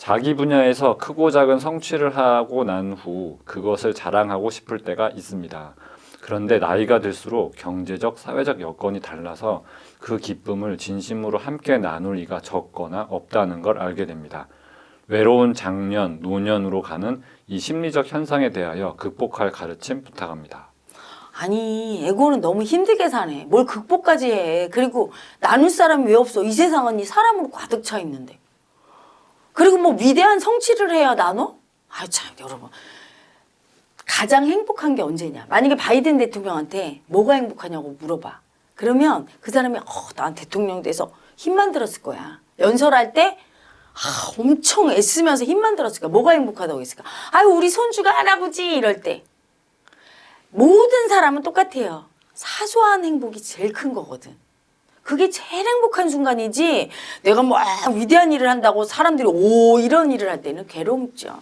자기 분야에서 크고 작은 성취를 하고 난 후 그것을 자랑하고 싶을 때가 있습니다. 그런데 나이가 들수록 경제적, 사회적 여건이 달라서 그 기쁨을 진심으로 함께 나눌 이가 적거나 없다는 걸 알게 됩니다. 외로운 장년, 노년으로 가는 이 심리적 현상에 대하여 극복할 가르침 부탁합니다. 아니, 에고는 너무 힘들게 사네. 뭘 극복까지 해. 그리고 나눌 사람이 왜 없어? 이 세상은 이 사람으로 가득 차 있는데. 그리고 뭐 위대한 성취를 해야 나눠? 아유 참 여러분. 가장 행복한 게 언제냐? 만약에 바이든 대통령한테 뭐가 행복하냐고 물어봐. 그러면 그 사람이 난 대통령 돼서 힘만 들었을 거야. 연설할 때 엄청 애쓰면서 힘만 들었을 거야. 뭐가 행복하다고 했을까? 아유 우리 손주가 할아버지 이럴 때. 모든 사람은 똑같아요. 사소한 행복이 제일 큰 거거든. 그게 제일 행복한 순간이지 내가 뭐 위대한 일을 한다고 사람들이 이런 일을 할 때는 괴로움죠.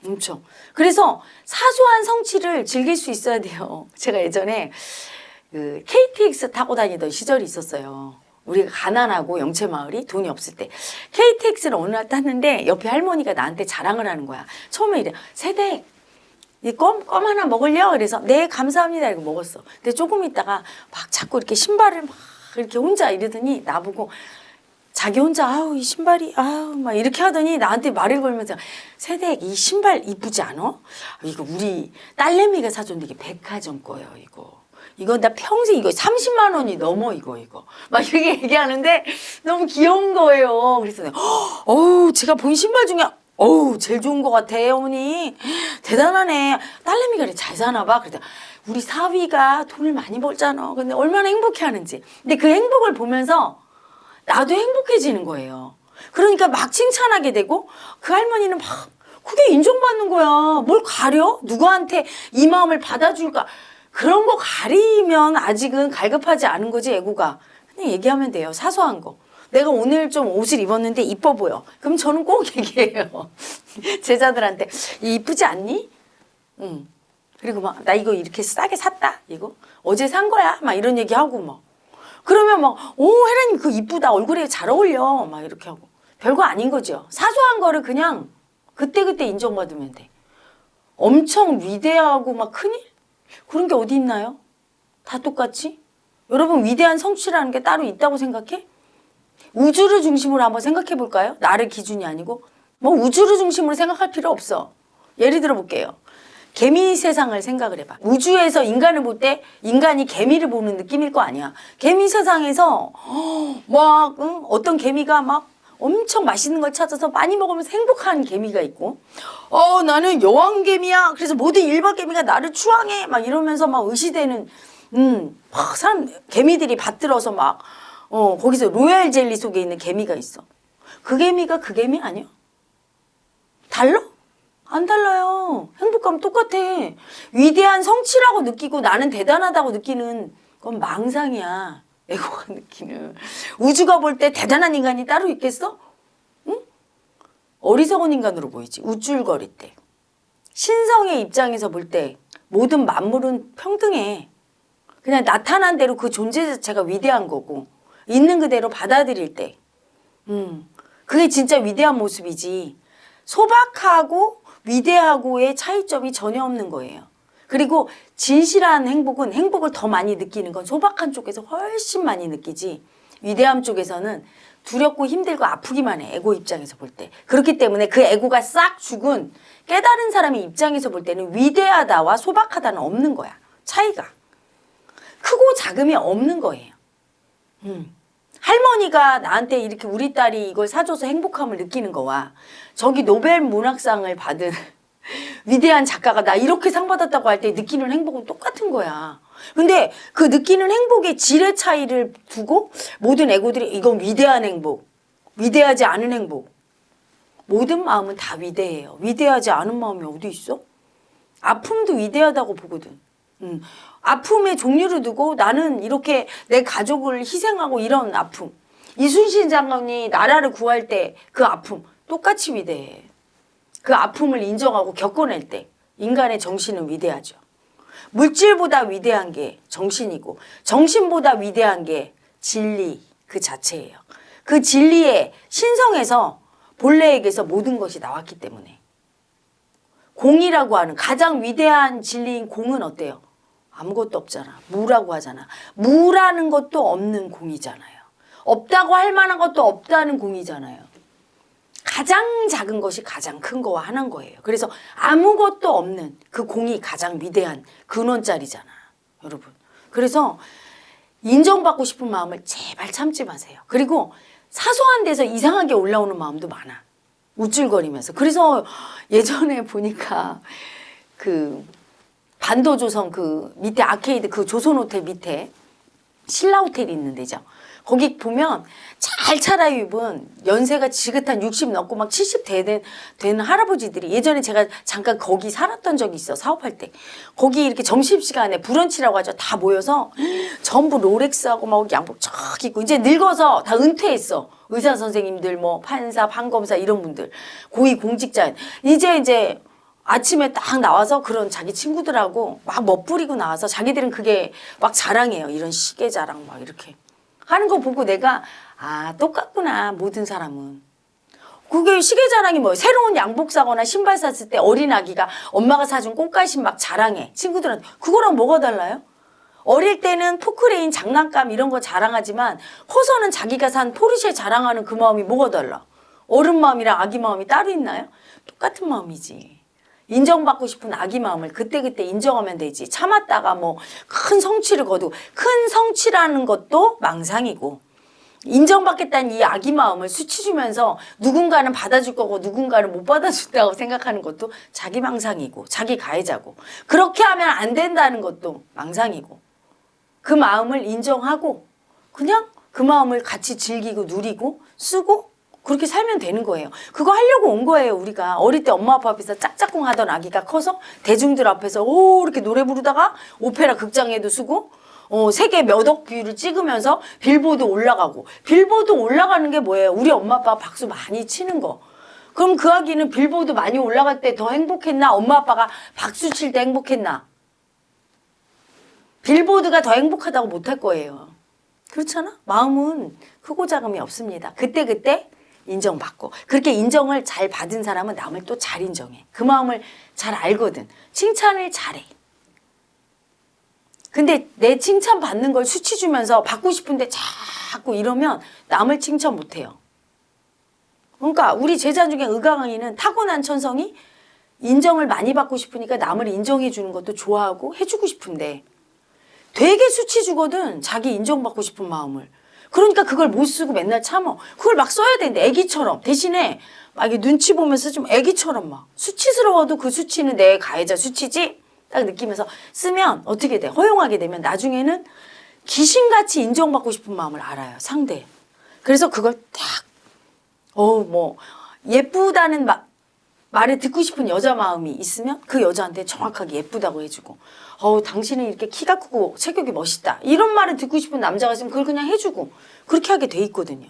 엄청. 그래서 사소한 성취를 즐길 수 있어야 돼요. 제가 예전에 그 KTX 타고 다니던 시절이 있었어요. 우리가 가난하고 영채마을이 돈이 없을 때 KTX를 어느 날 탔는데 옆에 할머니가 나한테 자랑을 하는 거야. 처음에 이래 세댁 이 껌 하나 먹을려? 그래서 네 감사합니다 이러고 먹었어. 근데 조금 있다가 막 자꾸 이렇게 신발을 막 이렇게 혼자 이러더니 나보고 자기 혼자 아우 이 신발이 아우 막 이렇게 하더니 나한테 말을 걸면서 세댁 이 신발 이쁘지 않아? 이거 우리 딸내미가 사줬는데 이게 백화점 거예요 이거 나 평생 이거 30만 원이 넘어 이거 막 이렇게 얘기하는데 너무 귀여운 거예요. 그래서 내가 제가 본 신발 중에 제일 좋은 것 같아 어머니 대단하네. 딸내미가 그래 잘 사나 봐. 그랬더니 우리 사위가 돈을 많이 벌잖아. 근데 얼마나 행복해하는지. 근데 그 행복을 보면서 나도 행복해지는 거예요. 그러니까 막 칭찬하게 되고 그 할머니는 막 그게 인정받는 거야. 뭘 가려? 누구한테 이 마음을 받아줄까? 그런 거 가리면 아직은 갈급하지 않은 거지 애고가. 그냥 얘기하면 돼요. 사소한 거. 내가 오늘 좀 옷을 입었는데 이뻐 보여. 그럼 저는 꼭 얘기해요. 제자들한테 이쁘지 않니? 응. 그리고 막 나 이거 이렇게 싸게 샀다. 이거 어제 산 거야. 막 이런 얘기하고 막. 그러면 막 혜란님 그거 이쁘다. 얼굴에 잘 어울려. 막 이렇게 하고. 별거 아닌 거죠. 사소한 거를 그냥 그때그때 인정받으면 돼. 엄청 위대하고 막 큰일? 그런 게 어디 있나요? 다 똑같지? 여러분 위대한 성취라는 게 따로 있다고 생각해? 우주를 중심으로 한번 생각해 볼까요? 나를 기준이 아니고 뭐 우주를 중심으로 생각할 필요 없어. 예를 들어 볼게요. 개미 세상을 생각을 해봐. 우주에서 인간을 볼 때 인간이 개미를 보는 느낌일 거 아니야. 개미 세상에서 막 어떤 개미가 막 엄청 맛있는 걸 찾아서 많이 먹으면서 행복한 개미가 있고 나는 여왕개미야. 그래서 모든 일반 개미가 나를 추앙해. 막 이러면서 막 의시되는 막 사람 개미들이 받들어서 막 거기서 로얄 젤리 속에 있는 개미가 있어. 그 개미가 그 개미 아니야? 달라? 안 달라요. 행복감 똑같아. 위대한 성취라고 느끼고 나는 대단하다고 느끼는 건 망상이야. 에고가 느끼는. 우주가 볼 때 대단한 인간이 따로 있겠어? 응? 어리석은 인간으로 보이지. 우쭐거릴 때. 신성의 입장에서 볼 때 모든 만물은 평등해. 그냥 나타난 대로 그 존재 자체가 위대한 거고 있는 그대로 받아들일 때 그게 진짜 위대한 모습이지. 소박하고 위대하고의 차이점이 전혀 없는 거예요. 그리고 진실한 행복은 행복을 더 많이 느끼는 건 소박한 쪽에서 훨씬 많이 느끼지 위대함 쪽에서는 두렵고 힘들고 아프기만 해. 에고 입장에서 볼 때. 그렇기 때문에 그 에고가 싹 죽은 깨달은 사람의 입장에서 볼 때는 위대하다와 소박하다는 없는 거야. 차이가. 크고 작음이 없는 거예요. 할머니가 나한테 이렇게 우리 딸이 이걸 사줘서 행복함을 느끼는 거와 저기 노벨 문학상을 받은 위대한 작가가 나 이렇게 상 받았다고 할 때 느끼는 행복은 똑같은 거야. 근데 그 느끼는 행복의 질의 차이를 두고 모든 에고들이 이건 위대한 행복, 위대하지 않은 행복. 모든 마음은 다 위대해요. 위대하지 않은 마음이 어디 있어? 아픔도 위대하다고 보거든. 아픔의 종류를 두고 나는 이렇게 내 가족을 희생하고 이런 아픔. 이순신 장군이 나라를 구할 때 그 아픔 똑같이 위대해. 그 아픔을 인정하고 겪어낼 때 인간의 정신은 위대하죠. 물질보다 위대한 게 정신이고 정신보다 위대한 게 진리 그 자체예요. 그 진리에 신성해서 본래에게서 모든 것이 나왔기 때문에. 공이라고 하는 가장 위대한 진리인 공은 어때요? 아무것도 없잖아. 무라고 하잖아. 무라는 것도 없는 공이잖아요. 없다고 할 만한 것도 없다는 공이잖아요. 가장 작은 것이 가장 큰 거와 하나인 거예요. 그래서 아무것도 없는 그 공이 가장 위대한 근원짜리잖아, 여러분. 그래서 인정받고 싶은 마음을 제발 참지 마세요. 그리고 사소한 데서 이상하게 올라오는 마음도 많아. 우쭐거리면서. 그래서 예전에 보니까 그 반도조선 그 밑에 아케이드 그 조선호텔 밑에 신라호텔이 있는 데죠. 거기 보면 잘 차려입은 연세가 지긋한 60 넘고 막 70 되는 할아버지들이 예전에 제가 잠깐 거기 살았던 적이 있어. 사업할 때. 거기 이렇게 점심시간에 브런치라고 하죠. 다 모여서 전부 롤렉스하고 막 양복 쫙 입고 이제 늙어서 다 은퇴했어. 의사 선생님들 뭐 판사, 판검사 이런 분들. 고위 공직자. 이제 아침에 딱 나와서 그런 자기 친구들하고 막 멋부리고 나와서 자기들은 그게 막 자랑해요. 이런 시계 자랑 막 이렇게. 하는 거 보고 내가 아 똑같구나 모든 사람은. 그게 시계 자랑이 뭐예요? 새로운 양복 사거나 신발 샀을 때 어린 아기가 엄마가 사준 꽃가신 막 자랑해 친구들한테. 그거랑 뭐가 달라요? 어릴 때는 포크레인 장난감 이런 거 자랑하지만 커서는 자기가 산 포르쉐 자랑하는 그 마음이 뭐가 달라? 어른 마음이랑 아기 마음이 따로 있나요? 똑같은 마음이지. 인정받고 싶은 아기 마음을 그때그때 인정하면 되지. 참았다가 뭐 큰 성취를 거두고. 큰 성취라는 것도 망상이고 인정받겠다는 이 아기 마음을 수치 주면서 누군가는 받아줄 거고 누군가는 못 받아준다고 생각하는 것도 자기 망상이고 자기 가해자고 그렇게 하면 안 된다는 것도 망상이고 그 마음을 인정하고 그냥 그 마음을 같이 즐기고 누리고 쓰고 그렇게 살면 되는 거예요. 그거 하려고 온 거예요. 우리가 어릴 때 엄마 아빠 앞에서 짝짝꿍 하던 아기가 커서 대중들 앞에서 오 이렇게 노래 부르다가 오페라 극장에도 쓰고 세계 몇 억 뷰를 찍으면서 빌보드 올라가고 빌보드 올라가는 게 뭐예요? 우리 엄마 아빠가 박수 많이 치는 거. 그럼 그 아기는 빌보드 많이 올라갈 때 더 행복했나? 엄마 아빠가 박수 칠 때 행복했나? 빌보드가 더 행복하다고 못할 거예요. 그렇잖아? 마음은 크고 작음이 없습니다. 그때그때 인정받고 그렇게 인정을 잘 받은 사람은 남을 또 잘 인정해. 그 마음을 잘 알거든. 칭찬을 잘해. 근데 내 칭찬 받는 걸 수치 주면서 받고 싶은데 자꾸 이러면 남을 칭찬 못해요. 그러니까 우리 제자 중에 의강이는 타고난 천성이 인정을 많이 받고 싶으니까 남을 인정해 주는 것도 좋아하고 해주고 싶은데 되게 수치 주거든. 자기 인정받고 싶은 마음을. 그러니까 그걸 못 쓰고 맨날 참어. 그걸 막 써야 되는데 애기처럼. 대신에 막 이게 눈치 보면서 좀 애기처럼 막 수치스러워도 그 수치는 내 가해자 수치지? 딱 느끼면서 쓰면 어떻게 돼? 허용하게 되면 나중에는 귀신같이 인정받고 싶은 마음을 알아요. 상대. 그래서 그걸 딱 뭐 예쁘다는 말을 듣고 싶은 여자 마음이 있으면 그 여자한테 정확하게 예쁘다고 해주고 당신은 이렇게 키가 크고 체격이 멋있다 이런 말을 듣고 싶은 남자가 있으면 그걸 그냥 해주고 그렇게 하게 돼 있거든요.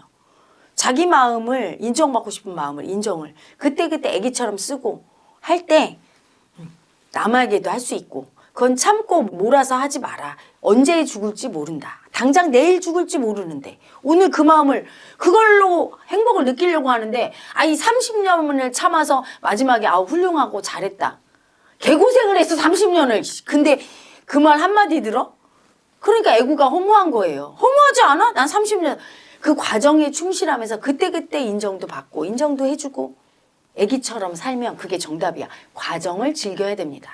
자기 마음을 인정받고 싶은 마음을 인정을 그때그때 애기처럼 쓰고 할 때 남에게도 할 수 있고 그건 참고 몰아서 하지 마라. 언제 죽을지 모른다. 당장 내일 죽을지 모르는데 오늘 그 마음을 그걸로 행복을 느끼려고 하는데 이 30년을 참아서 마지막에 훌륭하고 잘했다. 개고생을 했어 30년을. 근데 그 말 한마디 들어? 그러니까 애구가 허무한 거예요. 허무하지 않아? 난 30년 그 과정에 충실하면서 그때그때 인정도 받고 인정도 해주고 애기처럼 살면 그게 정답이야. 과정을 즐겨야 됩니다.